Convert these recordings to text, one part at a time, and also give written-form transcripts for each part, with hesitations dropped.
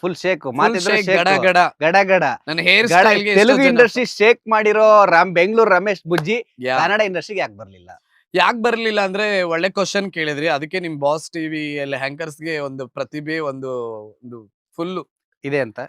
Full shake full ಮಾತಿದ್ರೆ shake shake ಗಡ ಗಡ. ಗಡ ಗಡ ನನ್ನ ಹೇರ್ ಗಡ ಸ್ಟೈಲ್ಗೆ ತೆಲುಗು ಇಂಡಸ್ಟ್ರಿ ಶೇಕ್ ಮಾಡಿರೋ ಬೆಂಗಳೂರು ರಮೇಶ್ ಬುಜ್ಜಿ ಕನ್ನಡ ಇಂಡಸ್ಟ್ರಿಗೆ ಯಾಕೆ ಬರ್ಲಿಲ್ಲ? ಯಾಕೆ ಬರ್ಲಿಲ್ಲ ಅಂದ್ರೆ ಒಳ್ಳೆ ಕ್ವಶನ್ ಕೇಳಿದ್ರಿ. ಅದಕ್ಕೆ ನಿಮ್ ಬಾಸ್ ಟಿವಿ ಅಲ್ಲಿ ಗೆ ಒಂದು ಪ್ರತಿಭೆ ಒಂದು ಒಂದು ಫುಲ್ ಇದೆ ಅಂತ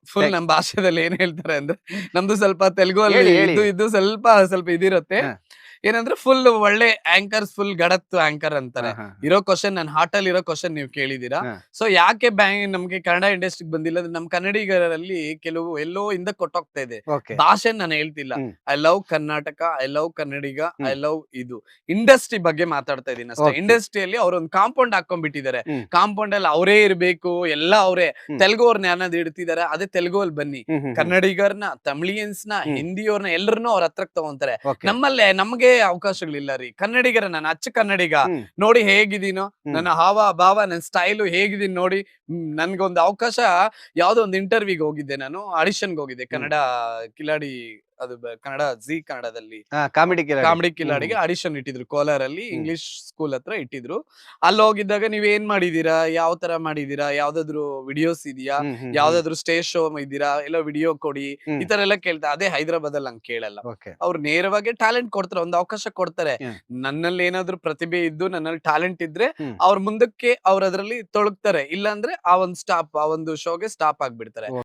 ಫುಲ್ ನಮ್ ಭಾಷೆದಲ್ಲಿ ಏನ್ ಹೇಳ್ತಾರೆ ಅಂದ್ರೆ, ನಮ್ದು ಸ್ವಲ್ಪ ತೆಲುಗು ಅಲ್ಲಿ ಹೇಳಿ ಹೇಳಿ. ಇದ್ದು ಸ್ವಲ್ಪ ಸ್ವಲ್ಪ ಇದಿರುತ್ತೆ. ಹ. ಏನಂದ್ರೆ ಫುಲ್ ಒಳ್ಳೆ ಆಂಕರ್ಸ್, ಫುಲ್ ಗಡತ್ತು ಆಂಕರ್ ಅಂತಾರೆ. ಹ, ಹ, ಹ. ಇರೋ ಕ್ವಶನ್ ನನ್ನ ಹಾರ್ಟ್ ಅಲ್ಲಿ ಇರೋ ಕ್ವಶನ್ ನೀವು ಕೇಳಿದೀರಾ. ಹ. ಸೊ ಯಾಕೆ ನಮ್ಗೆ ಕನ್ನಡ ಇಂಡಸ್ಟ್ರಿಗೆ ಬಂದಿಲ್ಲ ಅಂದ್ರೆ, ನಮ್ ಕನ್ನಡಿಗರಲ್ಲಿ ಕೆಲವು ಎಲ್ಲೋ ಇಂದ ಕೊಟ್ಟೋಗ್ತಾ ಇದೆ. ಓಕೆ. ಭಾಷೆ ನಾನು ಹೇಳ್ತಿಲ್ಲ. Hmm. I love Karnataka, I love Kannadiga, I hmm. Love ಇದು ಇಂಡಸ್ಟ್ರಿ ಬಗ್ಗೆ ಮಾತಾಡ್ತಾ ಇದೀನಿ ಅಷ್ಟೇ. Okay. ಇಂಡಸ್ಟ್ರಿಯಲ್ಲಿ ಅವ್ರೊಂದು ಕಾಂಪೌಂಡ್ ಹಾಕೊಂಡ್ಬಿಟ್ಟಿದ್ದಾರೆ. ಹ್ಮ್. ಕಾಂಪೌಂಡ್ ಅಲ್ಲಿ ಅವರೇ ಇರ್ಬೇಕು, ಎಲ್ಲ ಅವರೇ. ಹ್ಮ್. ತೆಲುಗು ಅವ್ರನ್ನ ಯಾರನ್ನಾದ್ರು ಇಡ್ತಿದಾರೆ, ಅದೇ ತೆಲುಗು ಅಲ್ಲಿ ಬನ್ನಿ. ಹ್ಮ್, ಹ್ಮ್, ಹ್ಮ್. ಕನ್ನಡಿಗರ್ನ, ತಮಿಳಿಯನ್ಸ್ನ, ಹ್ಮ್. ಹಿಂದಿಯವ್ರನ್ನ ಎಲ್ಲರನ್ನೂ ಅವ್ರ ಹತ್ರಕ್ ತಗೊಂತಾರೆ. Okay. ನಮ್ಮಲ್ಲೇ ನಮ್ಗೆ ಅವಕಾಶಗಳಿಲ್ಲ ರೀ. ಕನ್ನಡಿಗರ, ನಾನು ಅಚ್ಚ ಕನ್ನಡಿಗ ಹ್ಮ್. ನೋಡಿ ಹೇಗಿದೀನೋ, ಹ್ಮ್. ನನ್ನ ಹಾವ ಭಾವ, ನನ್ನ ಸ್ಟೈಲು ಹೇಗಿದೀನಿ ನೋಡಿ. ನನ್ಗೊಂದು ಅವಕಾಶ, ಯಾವ್ದೋ ಒಂದು ಇಂಟರ್ವ್ಯೂಗೆ ಹೋಗಿದ್ದೆ ನಾನು, ಆಡಿಷನ್ಗೆ ಹೋಗಿದ್ದೆ. ಹ್ಮ್. ಕನ್ನಡ ಕಿಲಾಡಿ, ಅದು ಕನ್ನಡ ಜಿ ಕನ್ನಡದಲ್ಲಿ ಕಾಮಿಡಿ ಕಾಮಿಡಿ ಹ್ಮ್, ಕಿಲಾಡಿಗೆ ಹ್ಮ್. ಆಡಿಷನ್ ಇಟ್ಟಿದ್ರು ಕೋಲಾರಲ್ಲಿ, ಹ್ಮ್. ಇಂಗ್ಲಿಷ್ ಸ್ಕೂಲ್ ಹತ್ರ ಇಟ್ಟಿದ್ರು. ಅಲ್ಲಿ ಹೋಗಿದ್ದಾಗ ನೀವ್ ಏನ್ ಮಾಡಿದೀರಾ, ಯಾವ ತರ ಮಾಡಿದೀರಾ, ಯಾವ್ದಾದ್ರು ವಿಡಿಯೋಸ್ ಇದೆಯಾ, ಹ್ಮ್, ಹ್ಮ್, ಹ್ಮ್. ಯಾವ್ದಾದ್ರು ಸ್ಟೇಜ್ ಶೋ ಇದ್ದೀರಾ, ಎಲ್ಲ ವಿಡಿಯೋ ಕೊಡಿ, ಹ್ಮ್. ಈ ತರ ಎಲ್ಲ ಕೇಳ್ತಾ. ಅದೇ ಹೈದರಾಬಾದ್ ಅಲ್ಲಿ ಹಂಗ್ ಕೇಳಲ್ಲ. Okay. ಅವ್ರು ನೇರವಾಗಿ ಟ್ಯಾಲೆಂಟ್ ಕೊಡ್ತಾರೆ, ಒಂದು ಅವಕಾಶ ಕೊಡ್ತಾರೆ. ಹ್ಮ್. ನನ್ನಲ್ಲಿ ಏನಾದ್ರು ಪ್ರತಿಭೆ ಇದ್ದು, ನನ್ನಲ್ಲಿ ಟ್ಯಾಲೆಂಟ್ ಇದ್ರೆ ಹ್ಮ್. ಅವ್ರ ಮುಂದಕ್ಕೆ ಅವ್ರ ಅದ್ರಲ್ಲಿ ತೊಳಗ್ತಾರೆ. ಇಲ್ಲ ಅಂದ್ರೆ ಆ ಒಂದು ಸ್ಟಾಪ್, ಆ ಒಂದು ಶೋಗೆ ಸ್ಟಾಪ್ ಆಗ್ಬಿಡ್ತಾರೆ.